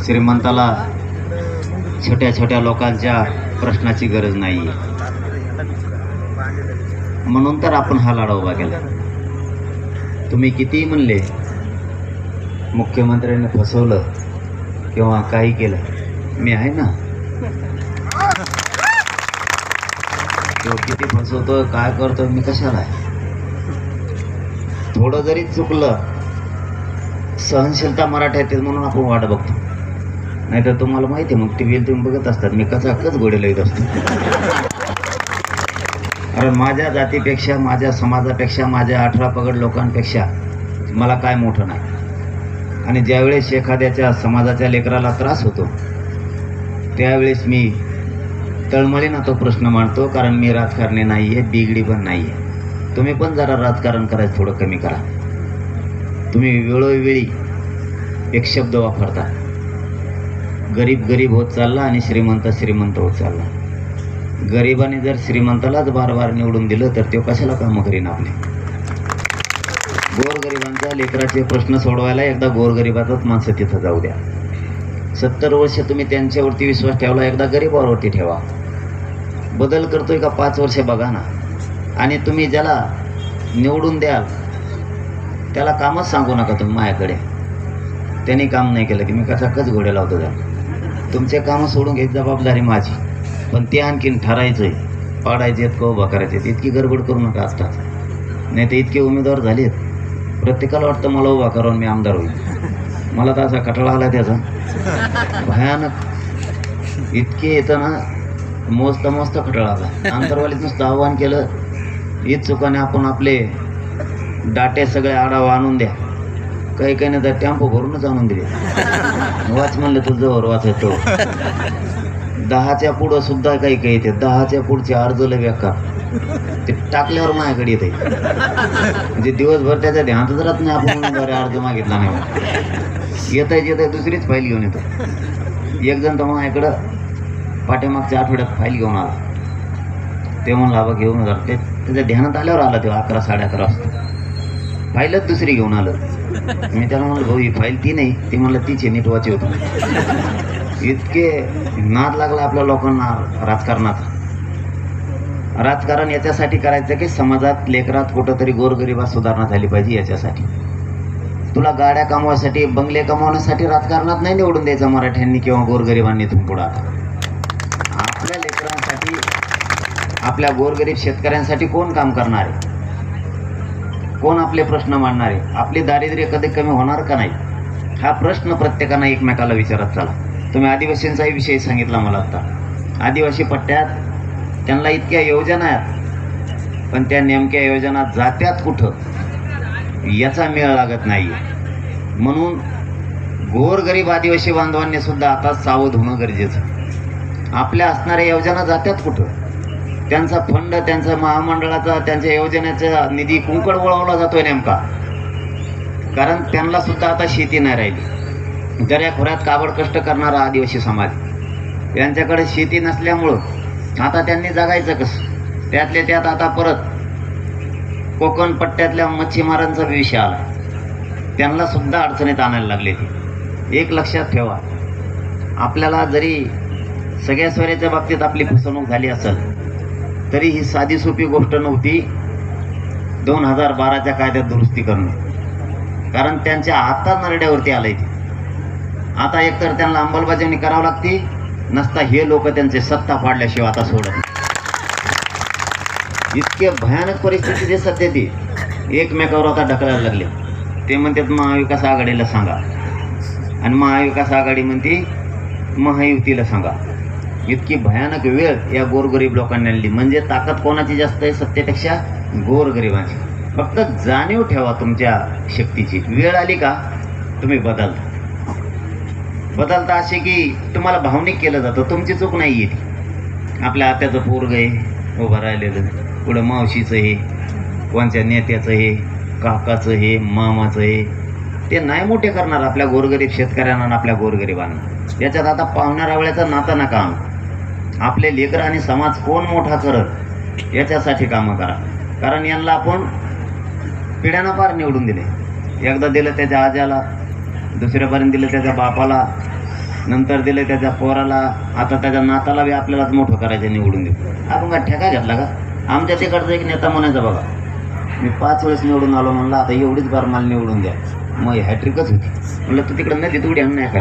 श्रीमंताला छोट्या छोट्या लोकांच्या प्रश्नाची गरज नाही आहे, म्हणून तर आपण हा लढा उभा केला. तुम्ही कितीही म्हणले मुख्यमंत्र्यांनी फसवलं किंवा काही केलं, मी आहे ना. तो किती फसवतोय काय करतोय मी कशाला आहे. थोडं जरी चुकलं, सहनशीलता मराठ्यात म्हणून आपण वाट बघतो. नाहीतर तुम्हाला माहिती आहे मग टी व्हीला तुम्ही बघत असतात मी कचाकच घोडेला येत असतो. कारण माझ्या जातीपेक्षा, माझ्या समाजापेक्षा, माझ्या 18 पगड लोकांपेक्षा मला काय मोठं नाही. आणि ज्यावेळेस एखाद्याच्या समाजाच्या लेकराला त्रास होतो त्यावेळेस मी तळमळीनं तो प्रश्न मांडतो. कारण मी राजकारणी नाही आहे, बिगडी पण नाही आहे. तुम्ही पण जरा राजकारण करायचं थोडं कमी करा. तुम्ही वेळोवेळी एक शब्द वापरता, गरीब गरीब होत चालला आणि श्रीमंत श्रीमंत होत चालला. गरिबाने जर श्रीमंतालाच बार बार निवडून दिलं तर ते कशाला कामं करीन आपले. गोरगरिबांच्या लेकराचे प्रश्न सोडवायला एकदा गोरगरिबाचाच माणसं तिथं जाऊ द्या. 70 वर्ष तुम्ही त्यांच्यावरती विश्वास ठेवला, एकदा गरिबावरती ठेवा. बदल करतोय का 5 वर्ष बघा ना. आणि तुम्ही ज्याला निवडून द्याल त्याला कामच सांगू नका तुम्ही माझ्याकडे. त्यांनी काम नाही केलं की मी कचाकच घोडे लावतो त्याला. तुमचे कामं सोडून घ्यायची जबाबदारी माझी, पण ते आणखीन ठरायचं आहे, पाडायचे आहेत का उभा करायचे आहेत. इतकी गडबड करू नका आत्ताच. नाही तर इतके उमेदवार झालेत, प्रत्येकाला वाटतं मला उभा करून मी आमदार होईल. मला तर असा कटाळा आला त्याचा भयानक. इतके येतं ना, मोजता मोजता कटाळा आला. आंतरवालीत नुसतं आव्हान केलं, हीच चुकाने आपण आपले डाटे सगळे आढावा आणून द्या. काही काही नाही तर टेम्पो भरूनच आणून दिले. वाच म्हणलं तर जवळ वाचायचो. 10च्या पुढं सुद्धा काही काही येते. 10च्या पुढचे अर्ज लय बेकार, ते टाकल्यावर माझ्याकडे येते. म्हणजे दिवसभर त्याच्या ध्यानातच राहत नाही आपण अर्ज मागितला नाही. येता दुसरीच फाईल घेऊन येतो. एक जण तर माझ्याकडं पाठीमागच्या आठवड्यात फाईल घेऊन आला. ते म्हणलं हवा घेऊन जात, ते त्याच्या ध्यानात आल्यावर आला. तेव्हा 11 साडे 11 वाजता फाईलच दुसरी घेऊन आलं. मी त्याला म्हणलं भाऊ ही फाईल ती नाही. ती म्हणलं तीच आहे, नीट वाची होतं. इतके नाद लागला आपल्या लोकांना राजकारणाचा. राजकारण याच्यासाठी करायचं की समाजात लेकरात कुठंतरी गोरगरिबात सुधारणा झाली पाहिजे. याच्यासाठी तुला गाड्या कमवायसाठी, बंगले कमवण्यासाठी राजकारणात नाही निवडून द्यायचं मराठ्यांनी किंवा गोरगरिबांनी. इथून पुढं आता आपल्या लेकरांसाठी, आपल्या गोरगरीब शेतकऱ्यांसाठी कोण काम करणार आहे, कोण आपले प्रश्न मांडणार आहे, आपली दारिद्र्य कधी कमी होणार का नाही, हा प्रश्न प्रत्येकानं एकमेकाला विचारत चला. तुम्ही आदिवासींचाही विषय सांगितला मला आत्ता. आदिवासी पट्ट्यात त्यांना इतक्या योजना आहेत, पण त्या नेमक्या योजना जात्यात कुठं याचा मेळ लागत नाही. म्हणून गोरगरीब आदिवासी बांधवांनी सुद्धा आता सावध होणं गरजेचं. आपल्या असणाऱ्या योजना जात्यात कुठं, त्यांचा फंड, त्यांचा महामंडळाचा, त्यांच्या योजनेचा निधी कुंकड वळवला जातोय नेमका. कारण त्यांना सुद्धा आता शेती नाही राहिली. दऱ्याखोऱ्यात काबड कष्ट करणारा आदिवासी समाज, यांच्याकडे शेती नसल्यामुळं आता त्यांनी जगायचं कसं. त्यातल्या त्यात आता परत कोकण पट्ट्यातल्या मच्छीमारांचा विषय आला. त्यांना सुद्धा अडचणीत आणायला लागले. ते एक लक्षात ठेवा, आपल्याला जरी सगळ्या सोयऱ्याच्या बाबतीत आपली फसवणूक झाली असेल तरी ही साधी सोपी गोष्ट नव्हती 2012च्या कायद्यात दुरुस्ती करणं. कारण त्यांच्या आता नरड्यावरती आलंय ते. आता एकतर त्यांना अंमलबजावणी करावी लागते, नसता हे लोक त्यांचे सत्ता पाडल्याशिवाय आता सोडत नाही. इतके भयानक परिस्थिती ते सध्या ती एकमेकावर आता ढकलायला लागले. ते म्हणतात महाविकास आघाडीला सांगा, आणि महाविकास आघाडी म्हणते महायुतीला सांगा. इतकी भयानक वेळ या गोरगरीब लोकांनी आणली. म्हणजे ताकद कोणाची जास्त आहे सत्तेपेक्षा? गोरगरिबांची. फक्त जाणीव ठेवा तुमच्या शक्तीची. वेळ आली का तुम्ही बदलता असे की तुम्हाला भावनिक केलं जातं. तुमची चूक नाही आहे. आपल्या आत्याचं पोरग आहे उभं राहिलेलं, पुढं मावशीचं हे, कोणत्या नेत्याचं हे, काकाचं हे, मामाचं हे, ते नाही मोठे करणार आपल्या गोरगरीब शेतकऱ्यांना आणि आपल्या गोरगरिबांना. याच्यात आता पाहुण्या रावळ्याचं नातं नका आणू. आपले लेकरं आणि समाज कोण मोठा करत याच्यासाठी कामं करा. कारण यांना आपण पिढ्यांना पार निवडून दिले. एकदा दिलं त्याच्या आज्याला, दुसऱ्यापर्यंत दिलं त्याच्या बापाला, नंतर दिलं त्याच्या पोराला, आता त्याच्या नाताला बी आपल्यालाच मोठं करायचं निवडून देऊ. आपण काय ठेका घेतला का? आमच्या तिकडचा एक नेता म्हणायचा बघा, मी 5 वेळेस निवडून आलो म्हणलं, आता एवढीच बार मला निवडून द्या. मग हॅट्रिकच होती. म्हणलं तू तिकडं नाही तेवढी नाही का?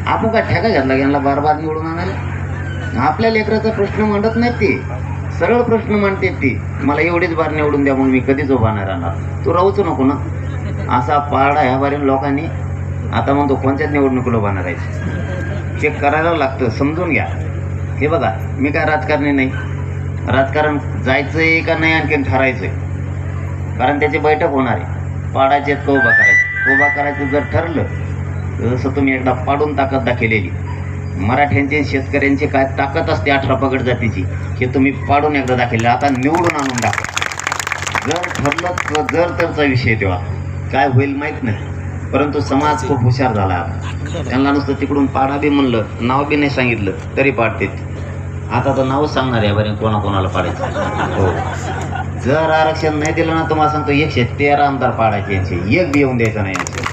आपण काय ठेका घेतला यांना बार बार निवडून आणायला? आपल्या लेकराचा प्रश्न मांडत नाहीत ते, सरळ प्रश्न मांडते ती, मला एवढीच बार निवडून द्या मग मी कधीच उभा नाही राहणार. तू राहूच नको ना. असा पारडा ह्या बारील लोकांनी आता म्हणतो कोणत्याच निवडणुकीला उभा नाही राहायचं. हे करायला लागतं, समजून घ्या. हे बघा, मी काय राजकारणी नाही. राजकारण जायचंय का नाही आणखीन ठरायचंय, कारण त्याची बैठक होणार आहे. पाडायचे का उभा करायचं? उभा करायचं जर ठरलं, जसं तुम्ही एकदा पाडून ताकद दाखवलेली, मराठ्यांची शेतकऱ्यांची काय ताकद असते 18 पगड जातीची, हे तुम्ही पाडून एकदा दाखवले. आता निवडून आणून दाखवा. जर ठरलं जर तरचा विषय तेव्हा काय होईल माहीत नाही. परंतु समाज खूप हुशार झाला आता. त्यांना नुसतं तिकडून पाडा बी म्हणलं, नाव बी नाही सांगितलं तरी पाडते. आता तर नावच सांगणार आहे बरे कोणाकोणाला पाडायचं. हो, जर आरक्षण नाही दिलं ना, तुम्हाला सांगतो 113 आमदार पाडायचे यांचे, एक बी येऊन द्यायचं नाही यांचे.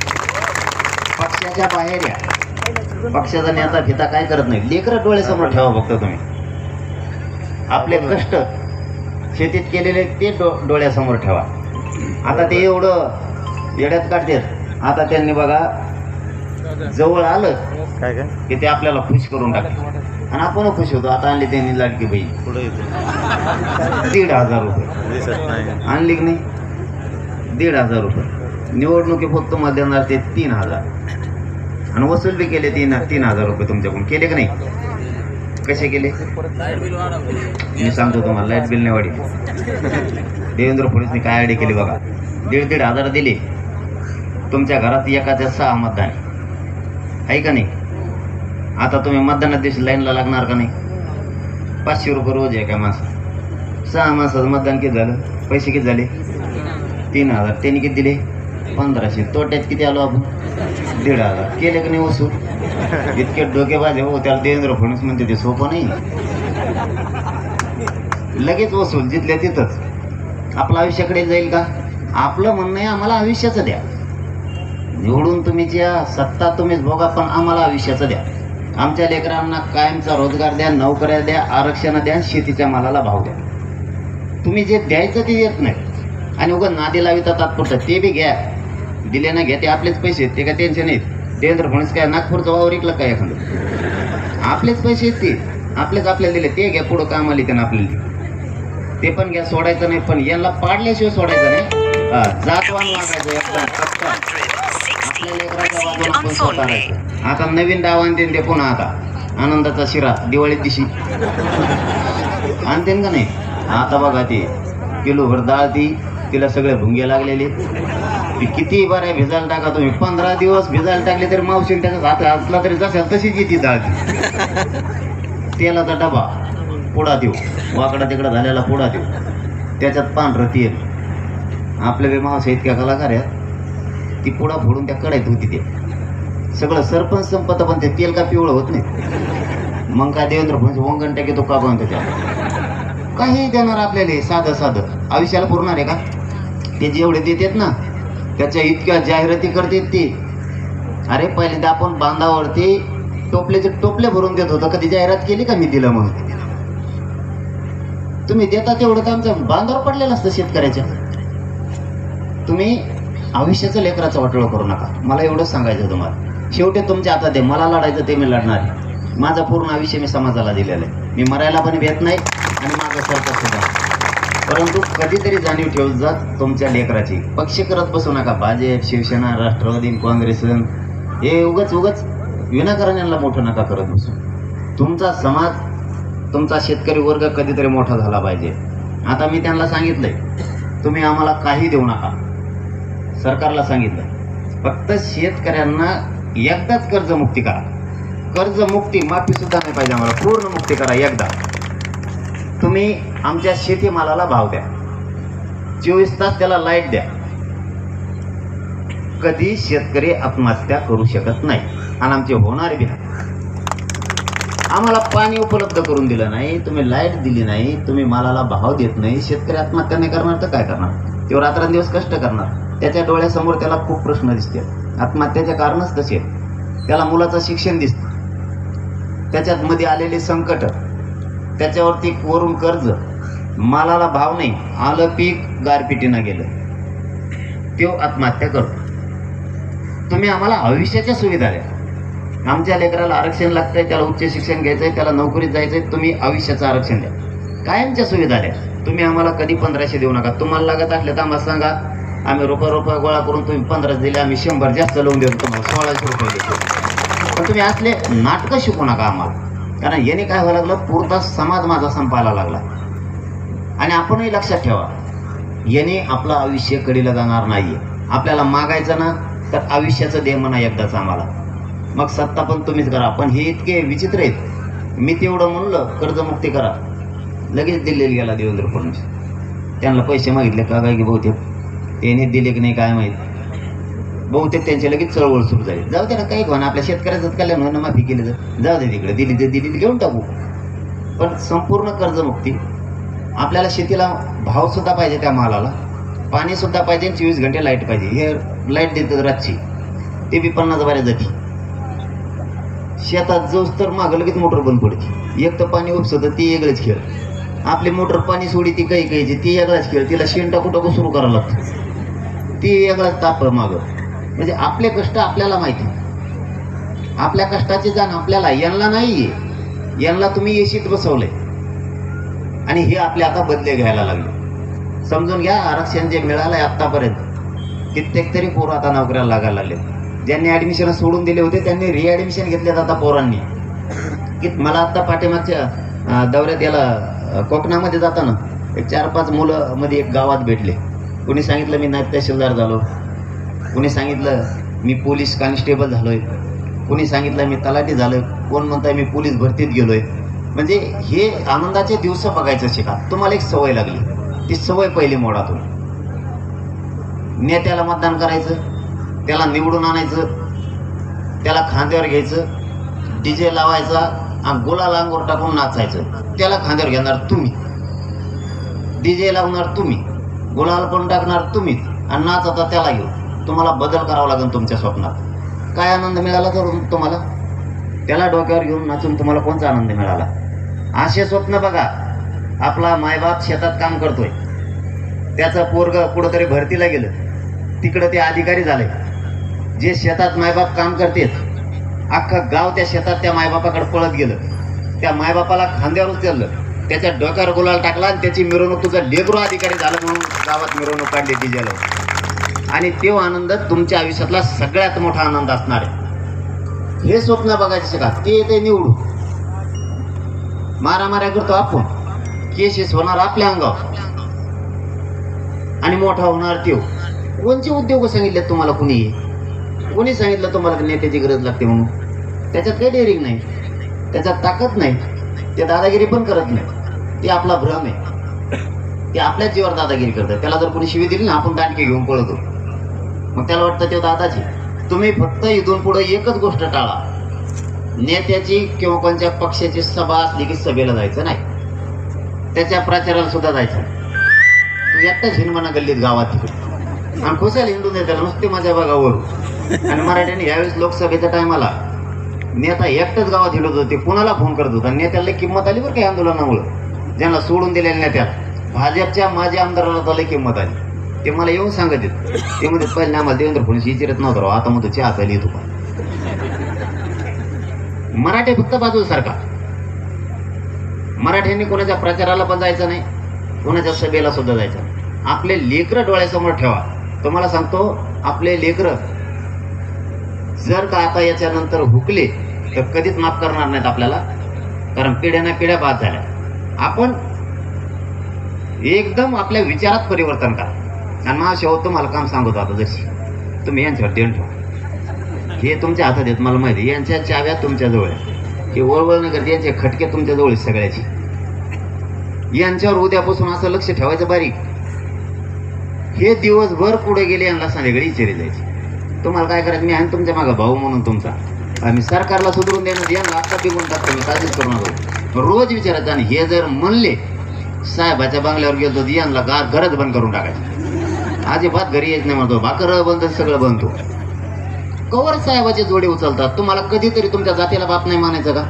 पक्षाच्या बाहेर या. पक्षाचा नेता फिता काय करत नाही. लेकरं डोळ्यासमोर ठेवा फक्त तुम्ही. आपले कष्ट शेतीत केलेले ते डोळ्यासमोर ठेवा. आता ते एवढं येड्यात काढतात. आता त्यांनी बघा जवळ आलं काय काय की ते आपल्याला खुश करून टाकले आणि आपण खुश होतो. आता आणली त्यांनी लाडकी बाई पुढे 1,500 रुपये दिसत नाही. आणली की नाही? 1,500 रुपये निवडणुकी फक्त मध्ये देणार ते 3,000 आणि वसूल बी केले 3,000 रुपये तुमच्याकडून. केले की नाही? कसे केले मी सांगतो तुम्हाला. लाईट बिल नाही वाढी. देवेंद्र फडणवीसने काय आयडी केली बघा. 1,500 दिले. तुमच्या घरात एकाच्या 6 मतदान आहे का नाही? आता तुम्ही मतदानात दिवशी लाईनला लागणार का नाही? 500 रुपये रोज आहे का माणसं? 6 माणसाचं मतदान किती झालं? पैसे किती झाले? 3,000. त्यांनी किती दिले? 1,500. तोट्यात किती आलो आपण? 1,500. केले का नाही वसूल? इतके डोकेबाज हो. त्याला देवेंद्र फडणवीस म्हणते ते सोपं नाही. लगेच वसूल जिथल्या तिथंच. आपलं आयुष्याकडे जाईल का? आपलं म्हणणं आहे आम्हाला आयुष्याचं द्या. निवडून तुम्ही ज्या सत्ता तुम्हीच बघा, पण आम्हाला आयुष्याचं द्या. आमच्या लेकरांना कायमचा रोजगार द्या, नोकऱ्या द्या, आरक्षण द्या, शेतीच्या मालाला भाव द्या. तुम्ही जे द्यायचं ते देत नाही आणि उगाच नादी लाविता तात्पुरतं. ते बी घ्या, दिले ना घ्या, ते आपलेच पैसे आहेत, ते काय टेन्शन नाहीत. देवेंद्र फडणवीस काय नागपूरचं वावर ऐकलं काय एखादं? आपलेच पैसे आहेत ते, आपलेच आपल्याला दिले. ते घ्या, पुढं कामाला येते ना आपल्याला. ते पण घ्या, सोडायचं नाही. पण यांना पाडल्याशिवाय सोडायचं नाही. जातवान वागायचं एकदम. आपल्या लेकराच्या बाजूला पण स्वतः. आता नवीन डाव आणते ते पुन्हा. आता आनंदाचा शिरा दिवाळीत दिवशी आणते का नाही? आता बघा ते किलोभर डाळ, तिला सगळे भुंगे लागलेले. ती किती बऱ्या भिजायला टाका तुम्ही. 15 दिवस भिजायला टाकले तरी मावशी त्याचा हात असला तरी जसा तशीच येते डाळ. तेलाचा डबा पोडा देऊ, वाकडा तिकडा झालेला पोडा देऊ, त्याच्यात पांढरं तेल. आपल्या बे मावसा इतक्या कलाकार आहेत, ती पोडा फोडून त्या कढाईत होती. ते सगळं सरपंच संपत, पण ते तेल का पिवळं होत नाही. मग काय देवेंद्र फडणवीस वंगण टाके तो का बनतो? त्या काही देणार आपल्याला साधं साधं आयुष्याला पुरणार आहे का? ते जेवढे देतात ना त्याच्या इतक्या जाहिराती करतात ते. अरे पहिल्यांदा आपण बांधावरती टोपलेचे टोपले भरून देत होतो. कधी जाहिरात केली का मी दिलं म्हणून? तुम्ही देता तेवढं तर आमच्या बांधावर पडलेलं असतं शेतकऱ्याच्या. तुम्ही आयुष्याचं लेकराचं वाटोळं करू नका. मला एवढंच सांगायचं तुम्हाला. शेवटी तुमच्या हातात आहे. मला लढायचं ते मी लढणार आहे. माझं पूर्ण आयुष्य मी समाजाला दिलेलं आहे. मी मरायला पण भेट नाही आणि माझं सरकार सुद्धा. परंतु कधीतरी जाणीव ठेवत जात तुमच्या लेकराची. पक्ष करत बसू नका. भाजप, शिवसेना, राष्ट्रवादी, काँग्रेस हे उगच विनाकारण यांना मोठं नका करत बसू. तुमचा समाज, तुमचा शेतकरी वर्ग कधीतरी मोठा झाला पाहिजे. आता मी त्यांना सांगितलंय, तुम्ही आम्हाला काही देऊ नका. सरकारला सांगितलं फक्त शेतकऱ्यांना एकदाच कर्जमुक्ती करा. कर्जमुक्ती, माफी सुद्धा नाही पाहिजे आम्हाला, पूर्ण मुक्ती करा एकदा. तुम्ही आमच्या शेतीमालाला भाव द्या. 24 तास त्याला लाईट द्या. कधी शेतकरी आत्महत्या करू शकत नाही आणि आमचे होणारे बी. आम्हाला पाणी उपलब्ध करून दिलं नाही, तुम्ही लाईट दिली नाही, तुम्ही मालाला भाव देत नाही. शेतकरी आत्महत्या नाही करणार तर काय करणार? तेव्हा रात्रंदिवस कष्ट करणार. त्याच्या डोळ्यासमोर त्याला खूप प्रश्न दिसते. आत्महत्याचे कारणच तसे आहेत. त्याला मुलाचं शिक्षण दिसतं, त्याच्यात मध्ये आलेले संकट, त्याच्यावरती वरून कर्ज, मालाला भाव नाही, आलं पीक गारपिटीनं गेलं, तो आत्महत्या करतो. तुम्ही आम्हाला आयुष्याच्या सुविधा द्या. आमच्या लेकराला आरक्षण लागतंय, त्याला उच्च शिक्षण घ्यायचंय, त्याला नोकरीत जायचंय, तुम्ही आयुष्याचं आरक्षण द्या. कायमच्या सुविधा द्या. तुम्ही आम्हाला कधी 1500 देऊ नका. तुम्हाला लागत असले तर आम्हाला सांगा, आम्ही रुपया गोळा करून तुम्ही 15 दिले, आम्ही 100 जास्त लावून देतो, तुम्हाला 1600 रुपये देतो. पण तुम्ही असले नाटकं शिकू नका आम्हाला. कारण याने काय व्हायला लागलं, पुरता समाज माझा संपायला लागला. आणि आपणही लक्षात ठेवा, याने आपलं आयुष्य कडीला जाणार नाहीये. आपल्याला मागायचं ना तर आयुष्याचं दे म्हणा एकदाच आम्हाला, मग सत्ता पण तुम्हीच करा. पण हे इतके विचित्र आहेत. मी तेवढं म्हणलं कर्जमुक्ती करा, लगेच दिल्लीला गेला देवेंद्र फडणवीस. त्यांना पैसे मागितले का काय की बहुतेक त्यांनी दिले की नाही काय माहीत, बहुतेक त्यांची लगेच चळवळ सुरू झाली. जाऊ दे ना, काही म्हणा, आपल्या शेतकऱ्याचंच कल्याण म्हणून माफी केली तर जाऊ दे, तिकडे दिली तर दिल्लीत घेऊन टाकू. पण संपूर्ण कर्जमुक्ती. आपल्याला शेतीला भावसुद्धा पाहिजे, त्या मालाला पाणीसुद्धा पाहिजे, 24 घंटे लाईट पाहिजे. हे लाईट देतात रातची, ते बी 50 बाऱ्या जाती. शेतात जाऊस तर मागं लगेच मोटर बंद पडते. एक तर पाणी उपसतं, ती वेगळंच खेळ. आपली मोटर पाणी सोडी ती काही काहीची, ती वेगळाच खेळ. तिला शेण टाकू सुरू करावं लागतं, ती वेगळाच ताप मागं. म्हणजे आपले कष्ट आपल्याला माहिती, आपल्या कष्टाची जाण आपल्याला. यांना नाहीये, यांना तुम्ही येशीत बसवलंय आणि हे आपले आता बदले घ्यायला लागले. समजून घ्या, आरक्षण जे मिळालंय आतापर्यंत, कित्येक तरी पोरं आता नोकऱ्याला लागायला लागले. ज्यांनी ऍडमिशन सोडून दिले होते त्यांनी रिॲडमिशन घेतलेत आता पोरांनी. की मला आता पाठीमागच्या दौऱ्यात याला कोकणामध्ये जाताना एक 4-5 मुलं मध्ये एक गावात भेटले. कुणी सांगितलं मी नायब तहसीलदार झालो, कुणी सांगितलं मी पोलीस कॉन्स्टेबल झालोय, कुणी सांगितलं मी तलाठी झालोय, कोण म्हणताय मी पोलीस भरतीत गेलोय. म्हणजे हे आनंदाचे दिवस बघायचं शिका. तुम्हाला एक सवय लागली, ती सवय पहिली मोडातून. नेत्याला मतदान करायचं, त्याला निवडून आणायचं, त्याला खांद्यावर घ्यायचं, डीजे लावायचा आणि गुलाल अंगावर टाकून नाचायचं. त्याला खांद्यावर घेणार तुम्ही, डीजे लावणार तुम्ही, गुलाल पण टाकणार तुम्हीच आणि नाचता त्याला घेऊन. तुम्हाला बदल करावा लागेल तुमच्या स्वप्नात. काय आनंद मिळाला तर तुम्हाला? त्याला डोक्यावर घेऊन नाचून तुम्हाला कोणता आनंद मिळाला? असे स्वप्न बघा. आपला मायबाप शेतात काम करतोय, त्याचं पोरग कुठंतरी भरतीला गेलं, तिकडं ते अधिकारी झाले. जे शेतात मायबाप काम करतेत, अख्खं गाव त्या शेतात त्या मायबापाकडे पळत गेलं. त्या मायबापाला खांद्यावर उचललं, त्याच्या डोक्यावर गुलाल टाकला आणि त्याची मिरवणूक, तुझं लेकरू अधिकारी झालं म्हणून गावात मिरवणूक काढली डीजेला. आणि तो आनंद तुमच्या आयुष्यातला सगळ्यात मोठा आनंद असणार आहे. हे स्वप्न बघायचे शिका. ते निवडू. मारामाऱ्या करतो आपण, केसेस होणार आपल्या अंगावर आणि मोठा होणार त्यो. कोणचे उद्योग सांगितले तुम्हाला? कोणी सांगितलं तुम्हाला नेत्याची गरज लागते म्हणून? त्याच्यात काही डेअरिंग नाही, त्याच्यात ताकद नाही, ते दादागिरी पण करत नाही. ते आपला भ्रम आहे. ते आपल्याच जीवावर दादागिरी करतात. त्याला जर कोणी शिवी दिली ना, आपण दांडके घेऊन पळतो, मग त्याला वाटतं ते दादाची. तुम्ही फक्त इथून पुढे एकच गोष्ट टाळा, नेत्याची किंवा कोणत्या पक्षाची सभा असली की सभेला जायचं नाही, त्याच्या प्रचाराला सुद्धा जायचं. तू एकटाच हिंडमाना गल्लीत गावात तिकडे आणि खुशाल हिंडून देतात नुसते माझ्या बघावर. आणि मराठ्याने यावेळेस लोकसभेच्या टायमाला नेता एकटाच गावात हिंडत होते, कुणाला फोन करत होता. नेत्याला किंमत आली बरं काही आंदोलनामुळं. ज्यांना सोडून दिलेल्या नेत्याला, भाजपच्या माझ्या आमदाराला त्याला किंमत आली. ते मला येऊन सांगत आहेत. ते म्हणजे पहिले आम्हाला देवेंद्र फडणवीस विचारत नव्हतं राव, आता मग तो चहा प्यायला येतो. मराठे फक्त बाजूला सारखा. मराठ्यांनी कोणाच्या प्रचाराला पण जायचं नाही, कोणाच्या सभेला सुद्धा जायचं नाही. आपले लेकरं डोळ्यासमोर ठेवा. तुम्हाला सांगतो, आपले लेकरं जर का आता याच्यानंतर हुकले तर कधीच माफ करणार नाहीत आपल्याला. कारण पिढ्याना पिढ्या बाद झाल्या. आपण एकदम आपल्या विचारात परिवर्तन करा. आणि माझा शेवट तुम्हाला काम सांगतो आता, जशी तुम्ही यांच्यावर देण ठेवा. हे तुमच्या हातात आहेत मला माहिती. यांच्या चाव्या तुमच्या जवळ आहे. हे वळवळ न करते, यांचे खटके तुमच्या जवळ आहेत सगळ्याची. यांच्यावर उद्यापासून असं लक्ष ठेवायचं बारीक. हे दिवसभर पुढे गेले, यांना संध्याकाळी इचारी जायची. तुम्हाला काय करायचं? मी आहे तुमच्या मागं भाऊ म्हणून तुमचा. आम्ही सरकारला सुधरून देणार, यांना आता बिघून टाकतो, मी काळजीच करू नको. रोज विचारायचं. आणि हे जर म्हणले साहेबाच्या बंगल्यावर गेलो, यांना घरच बंद करून टाकायचं. अजिबात घरी यायच नाही म्हणतो, भाकर बंद, सगळं बंद. कवर साहेबाचे जोडे उचलतात. तुम्हाला कधीतरी तुमच्या जातीला बाप नाही मानायचं का?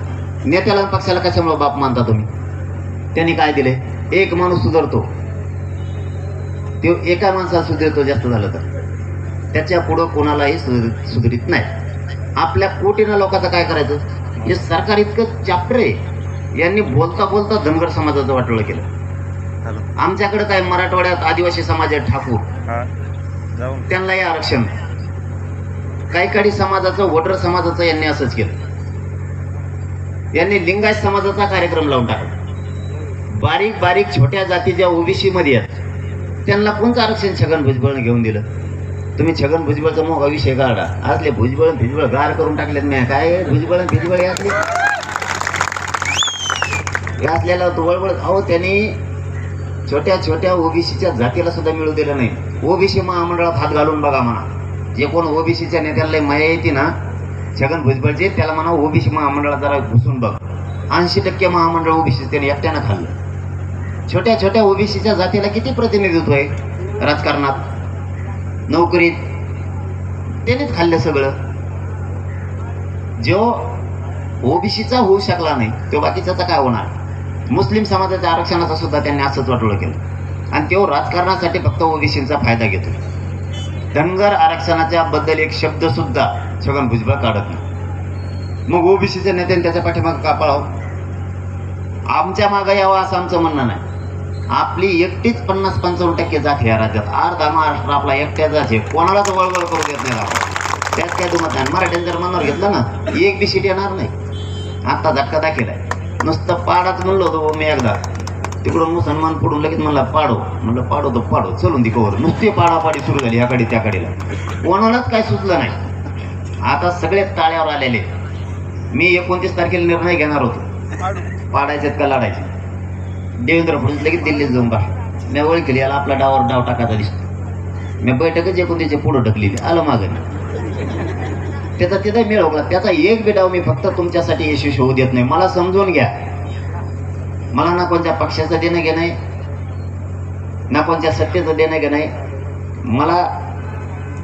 नेत्याला आणि पक्षाला कशामुळे बाप मानता तुम्ही? त्यांनी काय दिले? एक माणूस सुधारतो, तो एका माणसाला सुधारतो जास्त झालं तर, त्याच्या पुढं कोणालाही सुधारित नाही. आपल्या कोटीनं लोकांचं काय करायचं? हे सरकार इतकं चाप्टर आहे. यांनी बोलता बोलता धनगर समाजाचं वाटोळं केलं. आमच्याकडे काय मराठवाड्यात आदिवासी समाज आहे, ठाकूर, त्यांनाही आरक्षण. काही समाजाचं, वडर समाजाचं यांनी असंच केलं. यांनी लिंगायत समाजाचा कार्यक्रम लावून टाकला. बारीक बारीक छोट्या जाती ज्या ओबीसी मध्ये आहेत त्यांना कोणतं आरक्षण छगन भुजबळने घेऊन दिलं? तुम्ही छगन भुजबळचा मोठा विषय काढा. असले भुजबळ गार करून टाकलेत नाही काय? भुजबळ असले असलेला तो वळवळ. अहो, त्यांनी छोट्या छोट्या ओबीसीच्या जातीला सुद्धा मिळू दिलं नाही. ओबीसी महामंडळात हात घालून बघा म्हणा. जे कोण ओबीसीच्या नेत्याला माया येते ना छगन भुजबळचे, त्याला म्हणा ओबीसी महामंडळात जरा घुसून बघ. 80% महामंडळ ओबीसी त्याने एकट्यानं खाल्लं. छोट्या छोट्या ओबीसीच्या जातीला किती प्रतिनिधित्व आहे राजकारणात, नोकरीत? त्यानेच खाल्लं सगळं. जो ओबीसीचा होऊ शकला नाही तो बाकीच्याचा काय होणार? मुस्लिम समाजाच्या आरक्षणाचा सुद्धा त्यांनी असंच वाटोळं केलं आणि तो राजकारणासाठी फक्त ओबीसीचा फायदा घेतो. धनगर आरक्षणाच्या बद्दल एक शब्द सुद्धा छगन भुजबळ काढत नाही. मग ओबीसीच्या नेत्याने त्याच्या पाठीमागे का पळावं? आमच्या मागे यावं असं आमचं म्हणणं नाही. आपली एकटीच 50-55% जात या राज्यात. अर्धा महाराष्ट्र आपला एकट्याचाच आहे. कोणालाच वळवळ करू देत नाही आपण. त्यात काय दुमत नाही. मराठ्याने जर मनावर घेतलं ना एक बी सीट येणार नाही. आता झटका दाखवलाय. नुसतं पाडाच म्हणलं होतं मी एकदा, तिकडून मुसलमान पडून लगेच म्हणला पाडो. म्हणलं पाडो तर पाडो, चलून ती कवर. नुसती पाडापाडी सुरू झाली ह्याकडे त्याकडेला. कोणालाच काय सुचलं नाही. आता सगळे टाळ्यावर आलेले. मी 29 तारखेला निर्णय घेणार होतो, पाडायचेत का लढायचे. देवेंद्र फडणवीस लगेच दिल्लीत जाऊन बसला. मी ओळखली याला आपला डावावर डाव टाकायचा दिसतो. मी बैठकच 29 पुढं ढकलेली. आलं मागं त्याचा तिथं मेळ होता. त्याचा एक बी डाव मी फक्त तुमच्यासाठी यशस्वी होऊ देत नाही. मला समजून घ्या. मला ना कोणत्या पक्षाचं देणं घेणं आहे, ना कोणत्या सत्तेचं देणं घेणं आहे. मला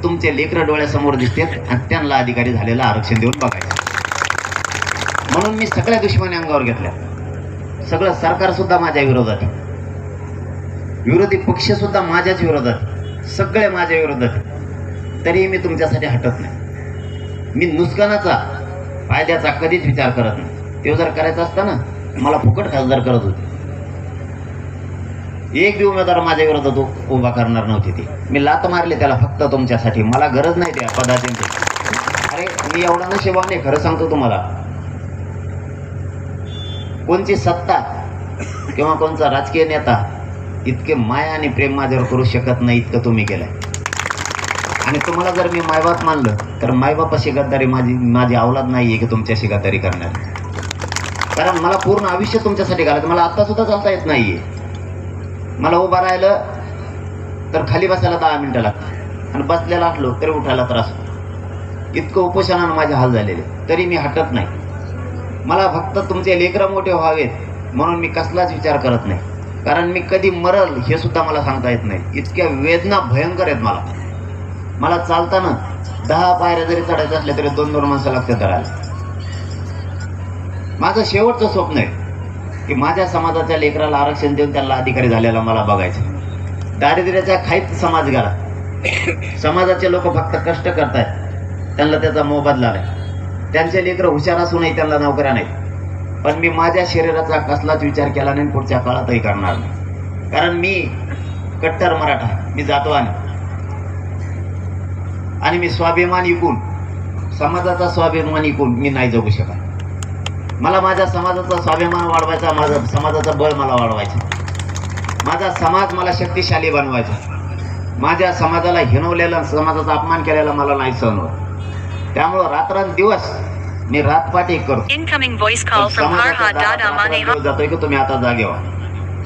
तुमचे लेकरं डोळ्यासमोर दिसतात आणि त्यांना अधिकारी झालेलं आरक्षण देऊन बघायचं. म्हणून मी सगळ्या दुश्मनी अंगावर घेतल्या. सगळं सरकार सुद्धा माझ्या विरोधात, विरोधी पक्ष सुद्धा माझ्याच विरोधात, सगळे माझ्या विरोधात. तरीही मी तुमच्यासाठी हटत नाही. मी नुकसानाचा, फायद्याचा कधीच विचार करत नाही. ते जर करायचं असतं ना मला फुकट खासदार करत होते. एक बी उमेदवार माझ्या विरोधात उभा करणार नव्हती. ती मी लात मारले त्याला फक्त तुमच्यासाठी. मला गरज नाही त्या पदाची. अरे मी एवढा नशिबान आहे, खरं सांगतो तुम्हाला. कोणची सत्ता किंवा कोणचा राजकीय नेता इतके माया आणि प्रेम माझ्यावर करू शकत नाही इतकं तुम्ही केलंय. आणि तुम्हाला जर मी मायबाप मानलं तर मायबापाशी गद्दारी माझी औलाद नाही आहे की तुमच्याशी गद्दारी करणार. कारण मला पूर्ण आयुष्य तुमच्यासाठी घालायचं. मला आत्ता सुद्धा चालता येत नाहीये. मला उभा राहिलं तर खाली बसायला 10 मिनिटं लागतात आणि बसलेला असलो तरी उठायला त्रास होतो. इतकं उपोषणानं माझे हाल झालेले, तरी मी हटत नाही. मला फक्त तुमचे लेकरं मोठे व्हावेत म्हणून मी कसलाच विचार करत नाही. कारण मी कधी मरल हे सुद्धा मला सांगता येत नाही. इतक्या वेदना भयंकर आहेत मला. मला चालताना 10 पायऱ्या जरी चढायचं असल्या तरी 2-2 माणसं लागतात धरायला. माझं शेवटचं स्वप्न आहे की माझ्या समाजाच्या लेकराला आरक्षण देऊन त्यांना अधिकारी झालेला मला बघायचं. दारिद्र्याच्या खाईत समाज गेला. समाजाचे लोक फक्त कष्ट करतायत, त्यांना त्याचा मोबदला नाही. त्यांचे लेकरं हुशार असूनही त्यांना नोकऱ्या नाहीत. पण मी माझ्या शरीराचा कसलाच विचार केला नाही, पुढच्या काळातही करणार नाही. कारण मी कट्टर मराठा, मी जातवान आणि मी स्वाभिमान इकून, समाजाचा स्वाभिमान इकून मी नाही जगू शकत. मला माझ्या समाजाचा स्वाभिमान वाढवायचा, माझा समाजाचं बळ मला वाढवायचं, माझा समाज मला शक्तिशाली बनवायचा. माझ्या समाजाला हिणवलेला, समाजाचा अपमान केलेला मला नाही सहन होत. त्यामुळं रात्रंदिवस मी रातपाटी करतो. जातोय की तुम्ही आता जागे व्हा.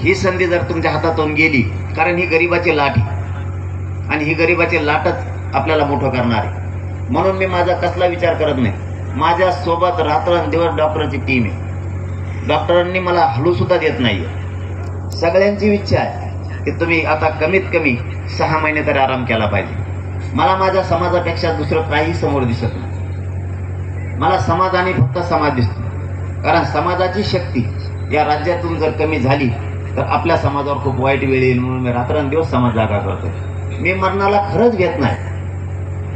ही संधी जर तुमच्या हातातून गेली, कारण ही गरिबाची लाट आहे आणि ही गरिबाची लाटच आपल्याला मोठं करणार आहे. म्हणून मी माझा कसला विचार करत नाही. माझ्या सोबत रात्रंदिवस डॉक्टरची टीम आहे. डॉक्टरांनी मला हलू सुद्धा देत नाहीये. सगळ्यांची इच्छा आहे की तुम्ही आता कमीत कमी 6 महिने तरी आराम केला पाहिजे. मला माझ्या समाजापेक्षा दुसरं काही समोर दिसत नाही. मला समाज आणि फक्त समाज दिसतो. कारण समाजाची शक्ती या राज्यातून जर कमी झाली तर आपल्या समाजावर खूप वाईट वेळ येईल, म्हणून मी रात्रंदिवस समाज जागा करतो. मी मरणाला खरंच घेत नाही.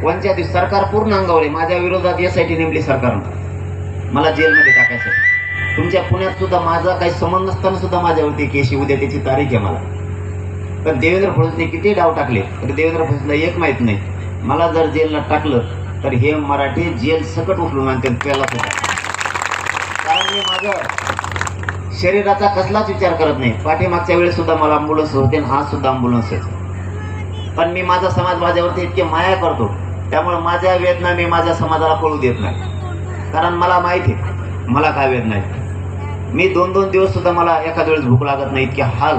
कोणत्या दिवशी सरकार पूर्ण अंगावले माझ्या विरोधात SIT नेमली सरकारनं मला जेलमध्ये टाकायचं. तुमच्या पुण्यात सुद्धा माझा काही संबंध नसताना सुद्धा माझ्यावरती केस येऊ द्या, त्याची तारीख आहे मला. पण देवेंद्र फडणवीसने किती डाव टाकले तर देवेंद्र फडणवीसला एक माहीत नाही, मला जर जेलला टाकलं तर हे मराठी जेल सकट उचलून आणते पहिला सुद्धा. कारण मी माझं शरीराचा कसलाच विचार करत नाही. पाठीमागच्या वेळेस सुद्धा मला ॲम्ब्युलन्स होते आणि आज सुद्धा ॲम्ब्युलन्स आहे. पण मी माझा समाज माझ्यावरती इतके माया करतो, त्यामुळे माझ्या वेदना मी माझ्या समाजाला पळू देत नाही. कारण मला माहिती आहे मला काय वेदना आहे. मी 2-2 दिवस सुद्धा मला एखाद्या वेळेस भूक लागत नाही, इतके हाल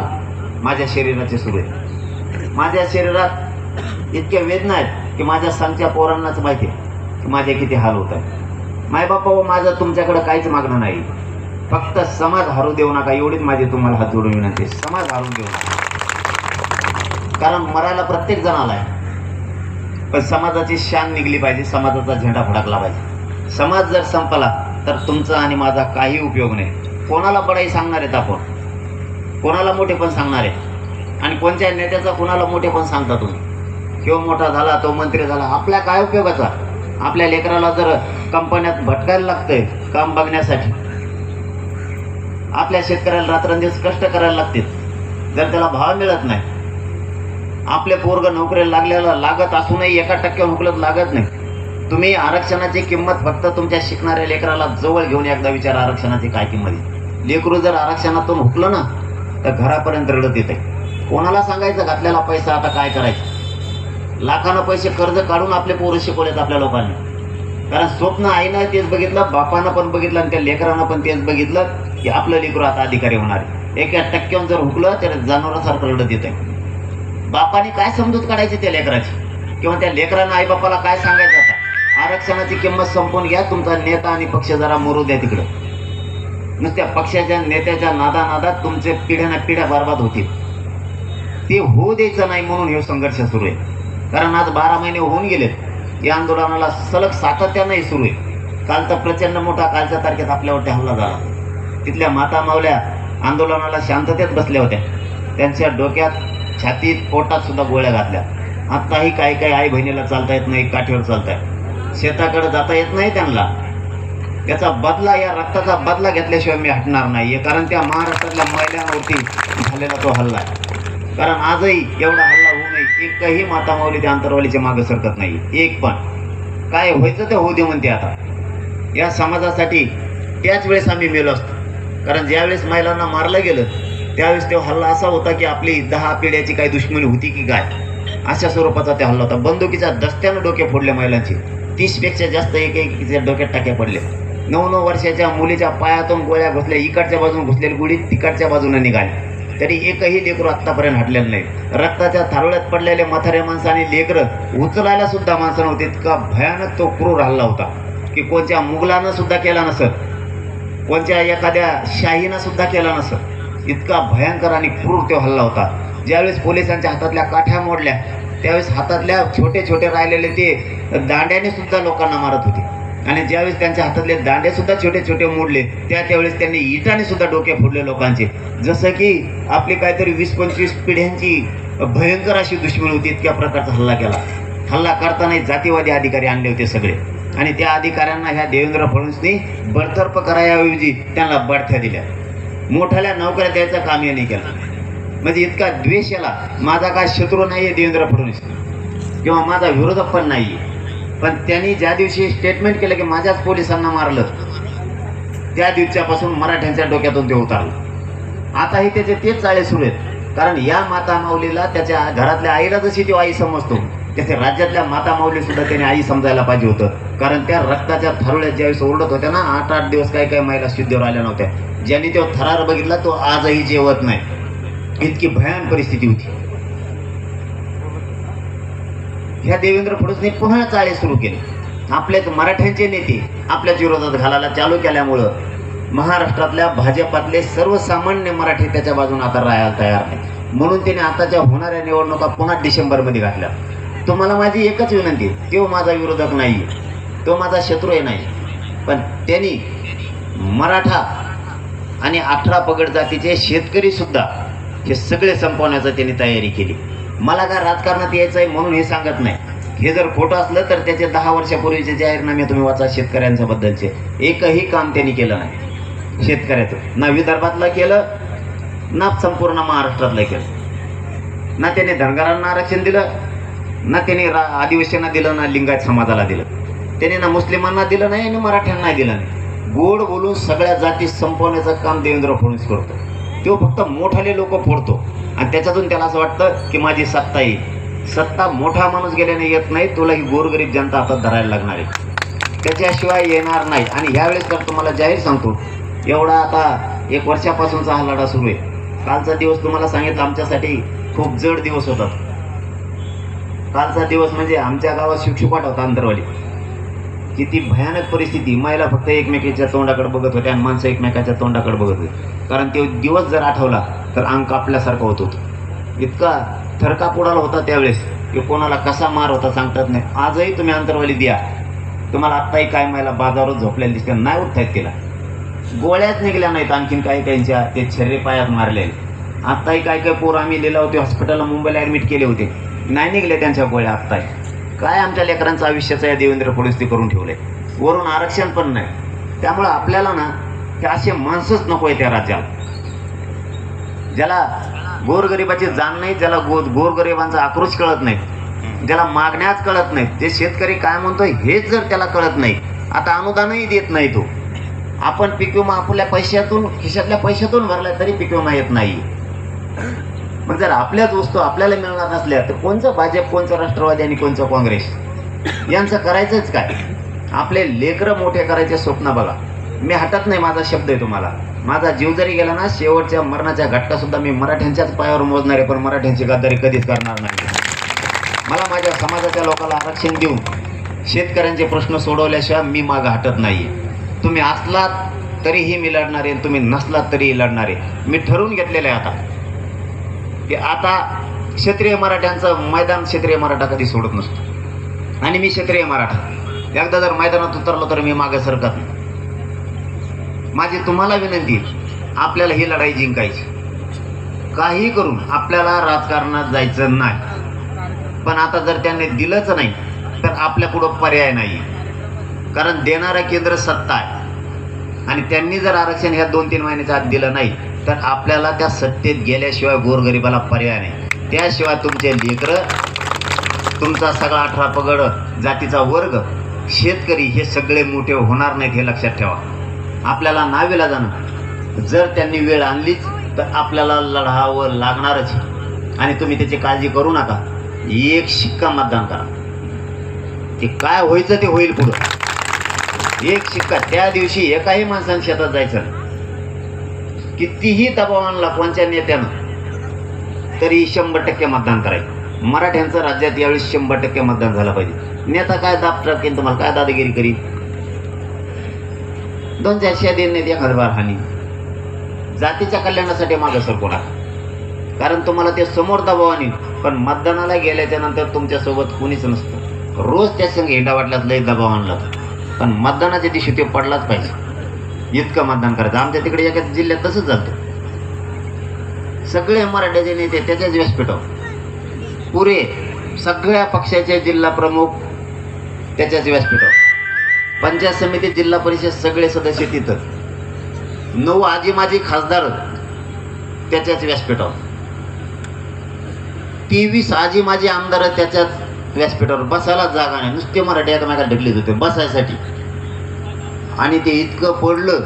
माझ्या शरीराचे सुरू आहे. माझ्या शरीरात इतक्या वेदना आहेत की माझ्या सांगच्या पोरांनाच माहिती आहे की माझे किती हाल होत आहेत. मायबापा व माझं तुमच्याकडे काहीच मागणं नाही, फक्त समाज हरू देऊ नका एवढीच माझी तुम्हाला हात जोडून विनंती. समाज हारून देऊ नका. कारण मरायला प्रत्येक जण आलाय, पण समाजाची शान निघली पाहिजे, समाजाचा झेंडा फडकला पाहिजे. समाज जर संपला तर तुमचा आणि माझा काही उपयोग नाही. कोणाला बडाई सांगणार आहेत आपण, कोणाला मोठे पण सांगणार आहे, आणि कोणत्या नेत्याचा कोणाला मोठे पण सांगता तुम्ही. किंवा मोठा झाला तो मंत्री झाला, आपल्या काय उपयोगाचा. आपल्या लेकराला जर कंपन्यात भटकायला लागतंय काम बघण्यासाठी, आपल्या शेतकऱ्याला रात्रंदिवस कष्ट करायला लागतील, जर त्याला भाव मिळत नाही, आपले पोरग नोकरीला लागत असूनही 1% हुकलत लागत नाही. तुम्ही आरक्षणाची किंमत फक्त तुमच्या शिकणाऱ्या लेकराला जवळ घेऊन एकदा विचार, आरक्षणाची काय किंमत आहे. लेकरू जर आरक्षणातून हुकलं ना तर घरापर्यंत रडत येते. कोणाला सांगायचं घातलेला पैसा आता काय करायचं. लाखानं पैसे कर्ज काढून आपले पोरं शिकवलेत आपल्या लोकांनी. कारण स्वप्न आईनं तेच बघितलं, बापानं पण बघितलं, आणि त्या लेकरानं पण तेच बघितलं की आपलं लेकरू आता अधिकारी होणार आहे. 1% जर हुकलं तर जनावरासारखं रडत येते. बापाने काय समजूत काढायची त्या लेकराची, किंवा त्या लेकरानं आईबापाला काय सांगायचं. आता आरक्षणाची किंमत संपवून घ्या, तुमचा नेता आणि पक्ष जरा मरू द्या तिकडं. नुसत्या पक्षाच्या नेत्याच्या नादानादात तुमचे पिढ्याना पिढ्या बरबाद होतील. ते होऊ द्यायचं नाही म्हणून हे संघर्ष सुरू आहे. कारण आज 12 महिने होऊन गेलेत या आंदोलनाला, सलग सातत्यानंही सुरू आहे. काल तर प्रचंड मोठा, कालच्या तारखेत आपल्यावरती हल्ला झाला. तिथल्या माता मावल्या आंदोलनाला शांततेत बसल्या होत्या, त्यांच्या डोक्यात, छातीत, पोटात सुद्धा गोळ्या घातल्या. आत्ताही काही काही आई बहिणीला चालता येत नाही, काठीवर चालताय, शेताकडे जाता येत नाही त्यांना. त्याचा बदला, या रक्ताचा बदला घेतल्याशिवाय मी हटणार नाही. कारण त्या महाराष्ट्रातल्या महिलांवरती झालेला तो हल्ला आहे. कारण आजही एवढा हल्ला होऊ नये, एकही माता माऊली त्या अंतरवालीच्या मागे सरकत नाही, एक पण. काय व्हायचं ते होऊ दे म्हणते. आता या समाजासाठी त्याच वेळेस आम्ही मेलो असतो. कारण ज्यावेळेस महिलांना मारलं गेलं त्यावेळेस तो हल्ला असा होता की आपली 10 पिढ्याची काही दुश्मनी होती की काय, अशा स्वरूपाचा ते हल्ला होता. बंदुकीच्या दस्त्यानं डोके फोडले महिलांचे, 30पेक्षा जास्त एकेकीच्या डोक्यात टाक्या पडले. 9-9 वर्षाच्या मुलीच्या पायातून गोळ्या घुसल्या, इकडच्या बाजून घुसलेली गोळी तिकडच्या बाजूने निघाली, तरी एकही लेकरू आत्तापर्यंत हटलेलं नाही. रक्ताच्या थारोळ्यात पडलेले म्हातारे माणसं आणि लेकरं उचलायला सुद्धा माणसं नव्हते. इतका भयानक तो क्रूर हल्ला होता की कोणत्या मुघलानं सुद्धा केला नसत, कोणत्या एखाद्या शाहीनं सुद्धा केला नसत. इतका भयंकर आणि क्रूर तो हल्ला होता. ज्यावेळेस पोलिसांच्या हातातल्या काठ्या मोडल्या त्यावेळेस हातातल्या छोटे छोटे राहिलेले ते दांड्याने सुद्धा लोकांना मारत होते, आणि ज्यावेळेस त्यांच्या हातातले दांडे सुद्धा छोटे छोटे मोडले त्यावेळेस त्यांनी इटाने सुद्धा डोके फोडले लोकांचे. जसं की आपली काहीतरी 20-25 पिढ्यांची भयंकर अशी दुश्मनी होती. इतक्या प्रकारचा हल्ला केला. हल्ला करताना जातीवादी अधिकारी आणले होते सगळे, आणि त्या अधिकाऱ्यांना ह्या देवेंद्र फडणवीसनी बडतर्फ करायऐवजी त्यांना बढत्या दिल्या. मोठ्याल्या नोकऱ्या द्यायचं काम यांनी केलं. म्हणजे इतका द्वेष याला. माझा काय शत्रू नाही आहे देवेंद्र फडणवीस, किंवा माझा विरोधक पण नाही आहे, पण त्यांनी ज्या दिवशी स्टेटमेंट केलं की माझ्याच पोलिसांना मारलं, त्या दिवसापासून मराठ्यांच्या डोक्यातून ते उतारलं. आताही त्याचे तेच चाळे सुरू आहेत. कारण या माता माऊलीला त्याच्या घरातल्या आईला जशी ती आई समजतो, त्याच्या राज्यातल्या माता माऊली सुद्धा त्याने आई समजायला पाहिजे होतं. कारण त्या रक्ताच्या थारोळ्यात ज्यावेळेस ओरडत होत्या ना, 8-8 दिवस काही महिला शुद्धीवर आल्या नव्हत्या. ज्यांनी तो थरार बघितला तो आजही जेवत नाही, इतकी भयान परिस्थिती होती. ह्या देवेंद्र फडणवीसने पुन्हा चाळे सुरू केले. आपल्याच मराठ्यांचे नेते आपल्याच विरोधात घालायला चालू केल्यामुळं महाराष्ट्रातल्या भाजपातले सर्वसामान्य मराठी त्याच्या बाजूने आता राहायला तयार नाही. म्हणून त्याने आताच्या होणाऱ्या निवडणुका पुन्हा डिसेंबरमध्ये घातल्या. तुम्हाला माझी एकच विनंती आहे, तो माझा विरोधक नाही, तो माझा शत्रू नाही, पण त्यांनी मराठा आणि 18 पगड जातीचे शेतकरी सुद्धा हे सगळे संपवण्याचा त्यांनी तयारी केली. मला काय राजकारणात यायचं आहे म्हणून हे सांगत नाही. हे जर खोटं असलं तर त्याचे 10 वर्षापूर्वीचे जाहीरनामे तुम्ही वाचा शेतकऱ्यांच्या बद्दलचे. एकही काम त्यांनी केलं नाही शेतकऱ्याचं, ना विदर्भातलं केलं ना संपूर्ण महाराष्ट्रातलं केलं. ना त्याने धनगरांना आरक्षण दिलं, ना त्याने आदिवासींना दिलं, ना लिंगायत समाजाला दिलं. त्याने ना मुस्लिमांना दिलं नाही आणि मराठ्यांना दिलं नाही. गोड बोलून सगळ्या जाती संपवण्याचं काम देवेंद्र फडणवीस करतो. तो फक्त मोठाले लोक फोडतो आणि त्याच्यातून त्याला असं वाटतं की माझी सत्ता येईल. सत्ता मोठा माणूस गेल्याने येत नाही, तुला ही गोरगरीब जनता हातात धरायला लागणार आहे, त्याच्याशिवाय येणार नाही. आणि ह्यावेळेस तर तुम्हाला जाहीर सांगतो, एवढा आता 1 वर्षापासूनचा हा लढा सुरू आहे. कालचा दिवस तुम्हाला सांगितलं आमच्यासाठी खूप जड दिवस होता. कालचा दिवस म्हणजे आमच्या गावात शुकशुकाट होता अंतरवाली. किती भयानक परिस्थिती, महिला फक्त एकमेकाच्या तोंडाकडे बघत होत्या आणि माणसं एकमेकाच्या तोंडाकडे बघत होते. कारण तो दिवस जर आठवला तर अंग कापल्यासारखं होत होतं. इतका थरकाप उडाला होता त्यावेळेस की कोणाला कसा मार होता सांगतात नाही. आजही तुम्ही अंतरवाली द्या, तुम्हाला आत्ताही काय महिला बाजारावर झोपलेल्या दिसल्या, नाही उठतायत तिला. गोळ्याच निघल्या नाहीत, आणखीन काही काहींच्या ते छर्रे पायात मारलेले. आत्ताही काय काय पोरं आम्ही लिहिला होते हॉस्पिटलला, मुंबईला ॲडमिट केले होते, नाही निघले त्यांच्या गोळ्या. आत्ताही काय आमच्या लेकरांचं आयुष्याचं या देवेंद्र फडणवीस करून ठेवलंय. वरून आरक्षण पण नाही. त्यामुळं आपल्याला ना हे असे माणसंच नको आहे त्या राज्याला, ज्याला गोरगरिबाची जाण नाही, ज्याला गोरगरिबांचा आक्रोश कळत नाही, ज्याला मागण्याच कळत नाही. ते शेतकरी काय म्हणतोय हेच जर त्याला कळत नाही. आता अनुदानही देत नाही तो. आपण पीक विमा आपल्या पैशातून, खिशातल्या पैशातून भरला तरी पीक विमा येत नाही. मग जर आपल्याच वस्तू आपल्याला मिळणार नसल्या तर कोणचं भाजप, कोणचं राष्ट्रवादी आणि कोणचं काँग्रेस, यांचं करायचंच काय? आपले लेकरं मोठे करायचे स्वप्न बघा. मी हटत नाही, माझा शब्द आहे तुम्हाला. माझा जीव जरी गेला ना, शेवटच्या मरणाच्या घटकासुद्धा मी मराठ्यांच्याच पायावर मोजणार आहे, पण मराठ्यांची गद्दारी कधीच करणार नाही. मला माझ्या समाजाच्या लोकांना आरक्षण देऊन शेतकऱ्यांचे प्रश्न सोडवल्याशिवाय मी मागं हटत नाही. तुम्ही असलात तरीही मी लढणार आहे, तुम्ही नसलात तरीही लढणार आहे. मी ठरवून घेतलेलं आहे आता की आता क्षत्रिय मराठ्यांचं मैदान क्षत्रिय मराठा कधी सोडत नसतो. आणि मी क्षत्रिय मराठा, एकदा जर मैदानात उतरलो तर मी मागे सरकत नाही. माझी तुम्हाला विनंती, आपल्याला ही लढाई जिंकायची. काही करून आपल्याला राजकारणात जायचं नाही. पण आता जर त्यांनी दिलंच नाही तर आपल्या पुढं पर्याय नाही. कारण देणारं केंद्र सत्ता आहे आणि त्यांनी जर आरक्षण ह्या 2-3 महिन्याच्या आत दिलं नाही तर आपल्याला त्या सत्तेत गेल्याशिवाय गोरगरिबाला पर्याय नाही. त्याशिवाय तुमचे लेकरं, तुमचा सगळा 18 पगड जातीचा वर्ग, शेतकरी हे सगळे मोठे होणार नाहीत, हे लक्षात ठेवा. आपल्याला नाविलाजानं जर त्यांनी वेळ आणलीच तर आपल्याला लढावं लागणारच. आणि तुम्ही त्याची काळजी करू नका. 1 शिक्का मतदान करा. ते काय व्हायचं ते होईल पुढं. 1 शिक्का. त्या दिवशी एकाही माणसानं शेतात जायचं नाही. कितीही दबाव आणला कोणत्या नेत्यानं तरी 100% मतदान करायचं. मराठ्यांचं राज्यात यावेळी 100% मतदान झालं पाहिजे. नेता काय दाब टाकेल तुम्हाला, काय दादागिरी करी, 2-4 शेती नेते एखादबार हानी. जातीच्या कल्याणासाठी मागं सरकू नका. कारण तुम्हाला ते समोर दबाव आणील, पण मतदानाला गेल्याच्या नंतर तुमच्यासोबत कुणीच नसतं. रोज त्या संघ हिंडा वाटल्यात लय दबाव आणला, पण मतदानाच्या दिवशी ते पडलाच पाहिजे. इतकं मतदान करायचं. आमच्या तिकडे एका जिल्ह्यात तसंच झालं. सगळे मराठ्याचे नेते त्याच्याच व्यासपीठावर, पुरे सगळ्या पक्षाचे जिल्हा प्रमुख त्याच्याच व्यासपीठावर, पंचायत समिती, जिल्हा परिषद सगळे सदस्य तिथं, 9 आजी माजी खासदार त्याच्याच व्यासपीठावर, 23 आजी माजी आमदार त्याच्याच व्यासपीठावर. बसायला जागा नाही, नुसते मराठी एकमेकाला ढकलीत होते बसायसाठी. आणि ते इतकं पडलं,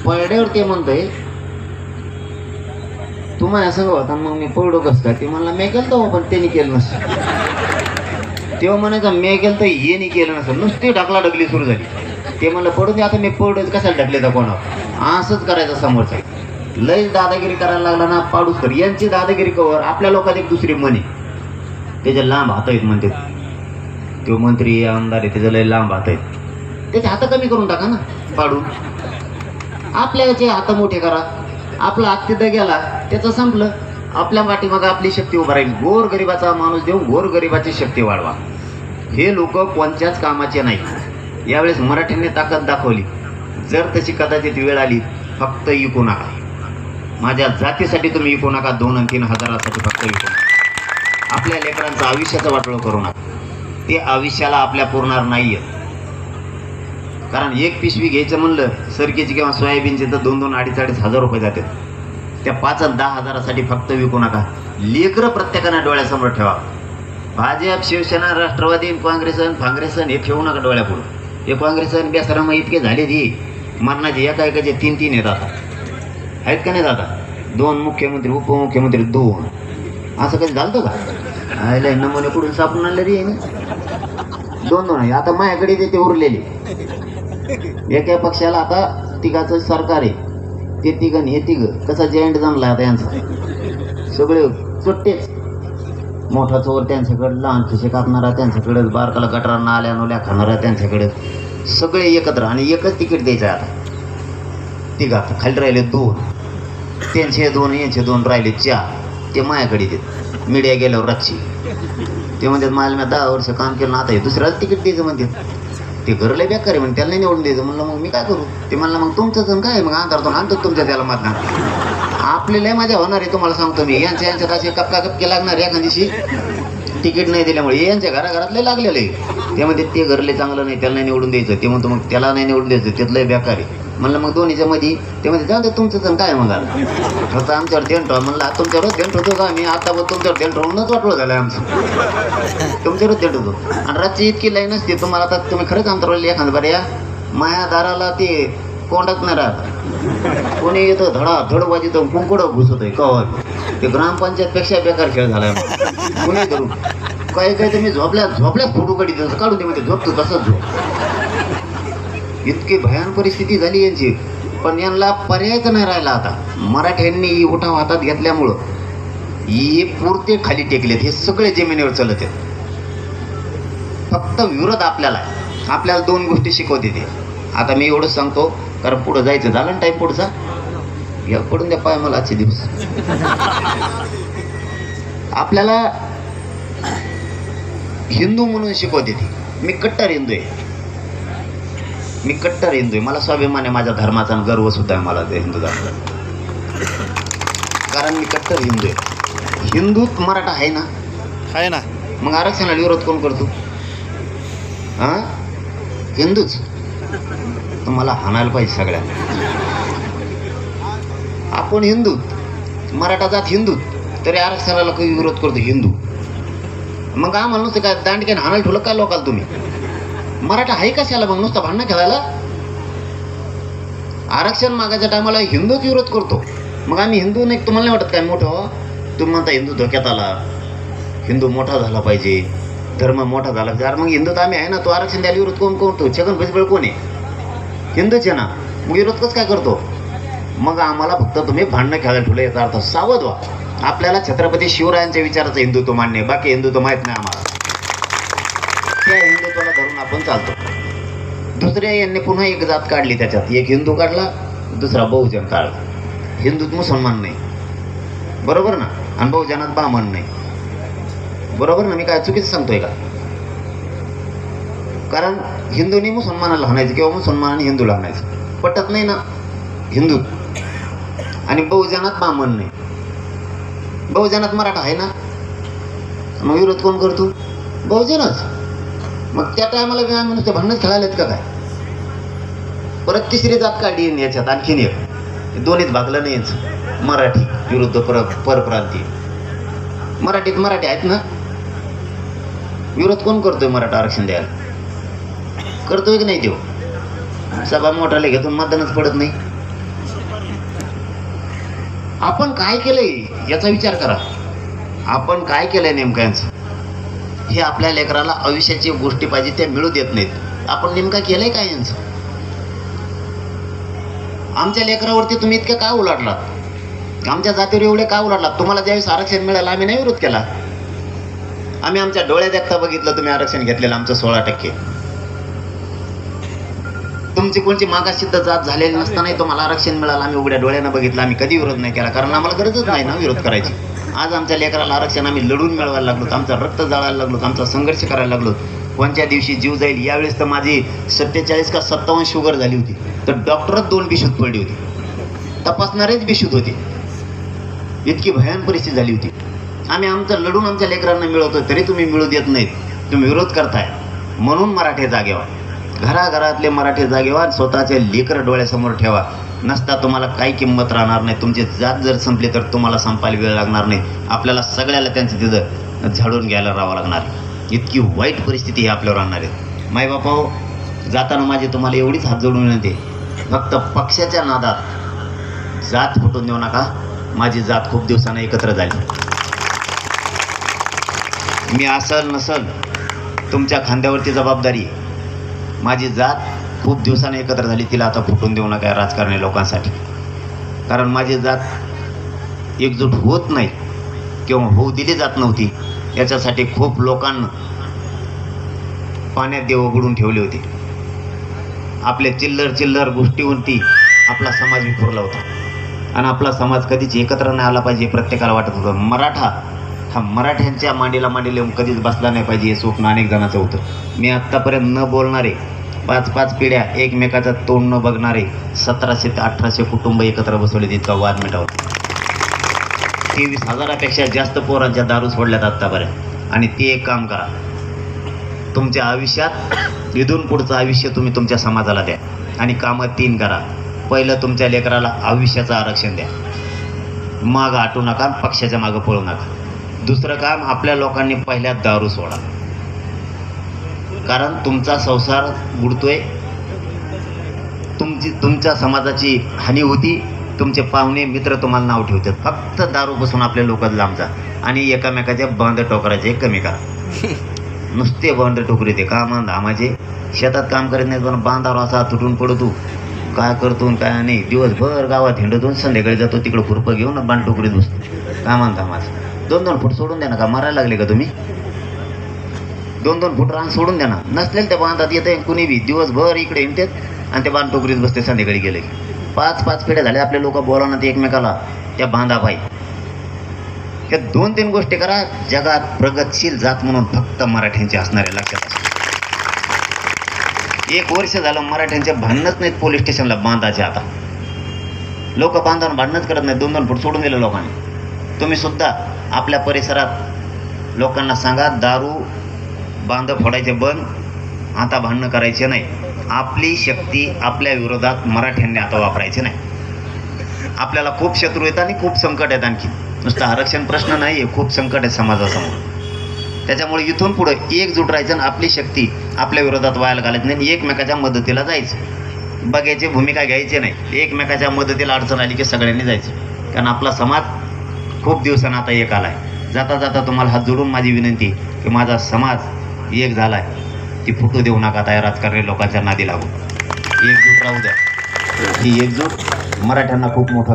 पडल्यावर ते म्हणतोय तुम्हाला असं होता, मग मी पडलो कसं काय? ते म्हणला मी केलं तर, पण त्यांनी केलं नसतं. तेव्हा म्हणायचं मी केलं तर हे नाही केलं नसतं. नुसती ढकला ढकली सुरू झाली. ते म्हणलं पडू दे आता, मी पडूच कशाला ढकले तर कोणावर, असंच करायचं समोरचं. लयच दादागिरी करायला लागला ना पाडूस तर. यांची दादागिरी कवर, आपल्या लोकात एक दुसरी म्हणे त्याचे लांब हात आहेत म्हणते. तो मंत्री आमदार आहे त्याचे लय लांब हात आहेत, त्याचे हात कमी करून टाका ना पाडून. आपल्याचे हात मोठे करा. आपला हात तिथं गेला त्याचं संपलं. आपल्या पाठीमागं आपली शक्ती उभा राहील. गोर गरिबाचा माणूस देऊन गोर गरिबाची शक्ती वाढवा. हे लोक कोणत्याच कामाचे नाही. यावेळेस मराठ्यांनी ताकद दाखवली. जर तशी कदाचित वेळ आली, फक्त विकू नका. माझ्या जातीसाठी तुम्ही विकू नका. 2 आणि 3 हजारासाठी फक्त विकू नका. आपल्या लेकरांचं आयुष्याचं वाटोळं करू नका. ते आयुष्याला आपल्या पुरणार नाहीये. कारण एक पिशवी घ्यायचं म्हणलं सरकीची किंवा सोयाबीनचे तर 2-2, 2.5 हजार रुपये जातात. त्या 5 आणि 10 हजारासाठी फक्त विकू नका. लेकरं प्रत्येकानं डोळ्यासमोर ठेवा. भाजप, शिवसेना, राष्ट्रवादी, काँग्रेस हे ठेवू नका डोळ्यापुढं. हे काँग्रेस बेसराम इतके झाले ती मरणाचे एकाचे 3-3 येतात. आहेत का नाही दादा? 2 मुख्यमंत्री, उपमुख्यमंत्री 2. असं कधी झालं का? आयला नमुने कुठून सापडून आणलं रे? 2 आता माझ्याकडे ते उरलेले. एका पक्षाला आता तिघाचं सरकार आहे. ते तिघं हे तिघं कसा जॉईंट जमला आता यांचा. सगळे सुट्टेच. मोठा चोर त्यांच्याकडे, लहान खिसे कापणारा त्यांच्याकडे, बारकाला गटारा नाल्या नोल्या खाणारा त्यांच्याकडे, सगळे एकत्र. आणि एकच तिकीट द्यायचं आहे आता. तिघा खाली राहिले 2. त्यांचे 2, यांचे 2 राहिले 4. ते माझ्याकडे देत. मीडिया गेल्यावर रातची ते म्हणतात मला मी 10 वर्ष काम केलं, आता हे दुसऱ्याला तिकीट द्यायचं म्हणतात. ते घरला बेकार आहे म्हणजे त्याला नाही निवडून द्यायचं. म्हणलं मग मी काय करू? ते म्हणलं मग तुमचं काय? मग अंतरातून आणतो तुमच्या त्याला मतदान. आपल्याला मजा होणार आहे तुम्हाला सांगतो मी. यांच्यात असे कपके लागणार एखाद दिवशी तिकीट नाही दिल्यामुळे. यांच्या घराघरातले लागलेलं आहे. त्यामध्ये ते घरले चांगलं नाही, त्याला नाही निवडून द्यायचं. ते म्हणतो मग त्याला नाही निवडून द्यायचं, त्यातलं बेकार आहे. म्हणलं मग दोन्हीच्या मध्ये ते म्हणजे जाऊ दे तुमचं काय मग आता फक्त आमच्यावर देण ठेवा. म्हणलं तुमच्यावर देण ठेवतो का मी? आता पण तुमच्यावर देण ठेवूनच वाटलं झालं आमचं. तुमच्यावरच देण ठेवतो. आणि रातची इतकी लाईन असते तुम्हाला. आता तुम्ही खरंच अंतरवली एखादं बरं या माया दाराला ते कोंडाच नाही राहत. कोणी येतं धड वाजितो कुंकुडं घुसतोय कवर. ते ग्रामपंचायतपेक्षा बेकार खेळ झाला. कोणी करू काही तुम्ही झोपल्याच फोटो काढून दे म्हणजे झोपतो तसंच झोप. इतकी भयान परिस्थिती झाली यांची. पण यांना पर्यायच नाही राहिला आता. मराठ्यांनी उठाव हातात घेतल्यामुळं हे पुरते खाली टेकलेत. हे सगळे जमिनीवर चलत आहेत. फक्त विरोध आपल्याला 2 गोष्टी शिकवते ते. आता मी एवढंच सांगतो कारण पुढं जायचं झालं ना टाईम पुढचा. या पडून द्या पाय मला आजचे दिवस. आपल्याला हिंदू म्हणून शिकवते ती. मी कट्टर हिंदू आहे. मला स्वाभिमान आहे माझ्या धर्माचा आणि गर्व सुद्धा आहे मला ते हिंदू धर्म. कारण मी कट्टर हिंदू आहे. हिंदूत मराठा आहे ना. मग आरक्षणाला विरोध कोण करतो? हिंदूच. तुम्हाला हाणायला पाहिजे सगळ्यांना. आपण हिंदूत, मराठा जात हिंदूत, तरी आरक्षणाला काही विरोध करतो हिंदू. मग आम्हाला नुसतं काय दांडक्याने हाणायला ठेवलं काय लोकांना तुम्ही? मराठा आहे कशाला मग नुसतं भांडणं खेळायला? आरक्षण मागायच्या टायमाला हिंदूच विरोध करतो. मग आम्ही हिंदू नाही तुम्हाला नाही वाटत काय मोठं? तुम्ही म्हणता हिंदू धोक्यात आला, हिंदू मोठा झाला पाहिजे, धर्म मोठा झाला पाहिजे. अरे मग हिंदूत आम्ही आहे ना. तो आरक्षण द्यायला विरोध कोण करतो? छगन भुजबळ कोण आहे? हिंदूच आहे ना. मग विरोध कसं काय करतो? मग आम्हाला फक्त तुम्ही भांडणं खेळायला ठेवलं याचा अर्थ सावध व्हा. आपल्याला छत्रपती शिवरायांच्या विचाराचं हिंदुत्व मान्य आहे. बाकी हिंदुत्व माहीत नाही आम्हाला. त्या हिंदुत्वाला धरून आपण चालतो. दुसऱ्या यांनी पुन्हा एक जात काढली त्याच्यात. एक हिंदू काढला, दुसरा बहुजन काढला. हिंदूत मुसलमान नाही, बरोबर ना? आणि बहुजनात ब्राह्मण नाही, बरोबर ना? मी काय चुकीचं सांगतोय का? कारण हिंदूंनी मुसलमानाला हाणायचं किंवा मुसलमानाने हिंदूला हाणायचं पटत नाही ना हिंदूत. आणि बहुजनात ब्राह्मण नाही, बहुजनात मराठा आहे ना. मग विरोध कोण करतो? बहुजनच. मग त्या टायमाला आम्ही नुसतं भांडणच खेळायला का काय? परत तिसरी जात काढली याच्यात आणखीन एक. दोन्हीच भागलं नाहीच. मराठी विरुद्ध परप्रांतीय. मराठीत मराठी आहेत ना. विरोध कोण करतोय मराठा आरक्षण द्यायला? करतोय की नाही? देऊ सभा मोठाले घेतून मतदानच पडत नाही. आपण काय केलंय याचा विचार करा. आपण काय केलंय नेमकं यांचं? हे आपल्या लेकराला आयुष्याची गोष्टी पाहिजे त्या मिळू देत नाहीत. आपण नेमका केलंय काय यांचं? आमच्या लेकरावरती तुम्ही इतके का उलाटलात? आमच्या जातीवर एवढे का उलाटलात? तुम्हाला ज्यावेळेस आरक्षण मिळालं आम्ही नाही विरोध केला. आम्ही आमच्या डोळ्यात एकटा बघितलं तुम्ही आरक्षण घेतलेलं आमचं 16%. तुमची कोणची मागाससिद्ध जात झालेली नसतानाही तुम्हाला आरक्षण मिळालं. आम्ही उघड्या डोळ्यानं बघितलं. आम्ही कधी विरोध नाही केला कारण आम्हाला गरजच नाही ना विरोध करायची. आज आमच्या लेकराला आरक्षण आम्ही लढून मिळवायला लागलो, आमचं रक्त जाळायला लागलो, आमचा संघर्ष करायला लागलो. कोणत्या दिवशी जीव जाईल यावेळेस तर माझी 47 का 57 शुगर झाली होती, तर डॉक्टरच 2 बेशुद्ध पडली होती, तपासणारेच बेशुद्ध होते. इतकी भयान परिस्थिती झाली होती. आम्ही आमचं लढून आमच्या लेकरांना मिळवतो, तरी तुम्ही मिळू देत नाहीत, तुम्ही विरोध करताय. म्हणून मराठे जागे व्हा, घराघरातले मराठे जागे व्हा, स्वतःचे लेकर डोळ्यासमोर ठेवा. नसता तुम्हाला काही किंमत राहणार नाही. तुमची जात जर संपली तर तुम्हाला संपायला वेळ लागणार नाही. आपल्याला सगळ्याला त्यांचं तिथं झाडून घ्यायला राहावं लागणार. इतकी वाईट परिस्थिती ही आपल्यावर आणणार आहे. मायबापाओ, जाताना माझी तुम्हाला एवढीच हात जोडून विनंती, फक्त पक्षाच्या नादात जात फुटून देऊ नका. माझी जात खूप दिवसानं एकत्र झाली. मी असल नसल तुमच्या खांद्यावरती जबाबदारी आहे. माझी जात खूप दिवसाने एकत्र झाली, तिला आता फुटून देऊ नका राजकारणी लोकांसाठी. कारण माझी जात एकजूट होत नाही किंवा होऊ दिली जात नव्हती, याच्यासाठी खूप लोकांना पाण्यात देव उघडून ठेवले होते. आपल्या चिल्लर गोष्टीवरती आपला समाज विखुरला होता आणि आपला समाज कधीच एकत्र नाही आला पाहिजे प्रत्येकाला वाटत होतं. मराठा हा मराठ्यांच्या मांडीला मांडी लावून कधीच बसला नाही पाहिजे, हे स्वप्न अनेक जणांचं होतं. मी आत्तापर्यंत न बोलणारे 5-5 पिढ्या एकमेकाचं तोंड न बघणारे 1700 ते 1800 कुटुंब एकत्र बसवले, तितका वाद मिटवला. 23,000पेक्षा जास्त पोरांच्या दारू सोडल्यात आत्तापर्यंत. आणि ते एक काम करा, तुमच्या आयुष्यात इथून पुढचं आयुष्य तुम्ही तुमच्या समाजाला द्या आणि कामं 3 करा. पहिलं तुमच्या लेकराला आयुष्याचं आरक्षण द्या, मागं हटू नका, पक्षाच्या मागं पळू नका. दुसरं काम, आपल्या लोकांनी पहिल्या दारू सोडा, कारण तुमचा संसार बुडतोय, तुमच्या समाजाची हानी होती, तुमचे पाहुणे मित्र तुम्हाला नाव ठेवतात. फक्त दारूपासून आपले लोक लांब जा आणि एकामेकाचे बांध टोकराचे कमी करा. नुसते बांध टोकरे ते कामं धामाचे, शेतात काम करीत नाही पण बांधावर असा तुटून पडतो, काय करतो काय नाही. दिवसभर गावात हिंडतो, संध्याकाळी जातो तिकडं खुरपं घेऊन बांध टोकरीत बसतो. कामान धामाचं 2-2 फूट सोडून द्या ना. का मारायला लागले का तुम्ही? 2-2 फूट रान सोडून द्या ना. नसलेलं त्या बांधात येतं कुणी बी, दिवसभर इकडे हिंडतात आणि ते बांध टोकरीत बसते. संध्याकाळी गेले 5-5 पिढ्या झाल्या आपले लोक बोलावणार एकमेकाला त्या बांधापायी. त्या 2-3 गोष्टी करा. जगात प्रगतशील जात म्हणून फक्त मराठ्यांचे असणारे, लक्षात असते. 1 वर्ष झालं मराठ्यांचे भांडणच नाहीत पोलीस स्टेशनला बांधाचे. आता लोक बांधावर भांडणच करत नाही. 2-2 फूट सोडून दिलं लोकांनी. तुम्ही सुद्धा आपल्या परिसरात लोकांना सांगा, दारू बांध फोडायचे बंद, आता भांडणं करायचे नाही. आपली शक्ती आपल्या विरोधात मराठ्यांनी आता वापरायची नाही. आपल्याला खूप शत्रू आहेत आणि खूप संकट आहेत. आणखी नुसतं आरक्षण प्रश्न नाही आहे, खूप संकट आहे समाजासमोर. त्याच्यामुळे इथून पुढे एकजूट राहायचं आणि आपली शक्ती आपल्या विरोधात व्हायला घालायची नाही. एकमेकाच्या मदतीला जायचं, बघायची भूमिका घ्यायची नाही. एकमेकाच्या मदतीला अडचण आली की सगळ्यांनी जायचं, कारण आपला समाज खूप दिवसांना आता एक आला आहे. जाता जाता तुम्हाला हात जोडून माझी विनंती की माझा समाज एक झाला आहे, ती फुटू देऊ नका. आता या राजकारणी लोकांच्या नादी लागू, एकजूट राहू द्या. ही एकजूट मराठ्यांना खूप मोठं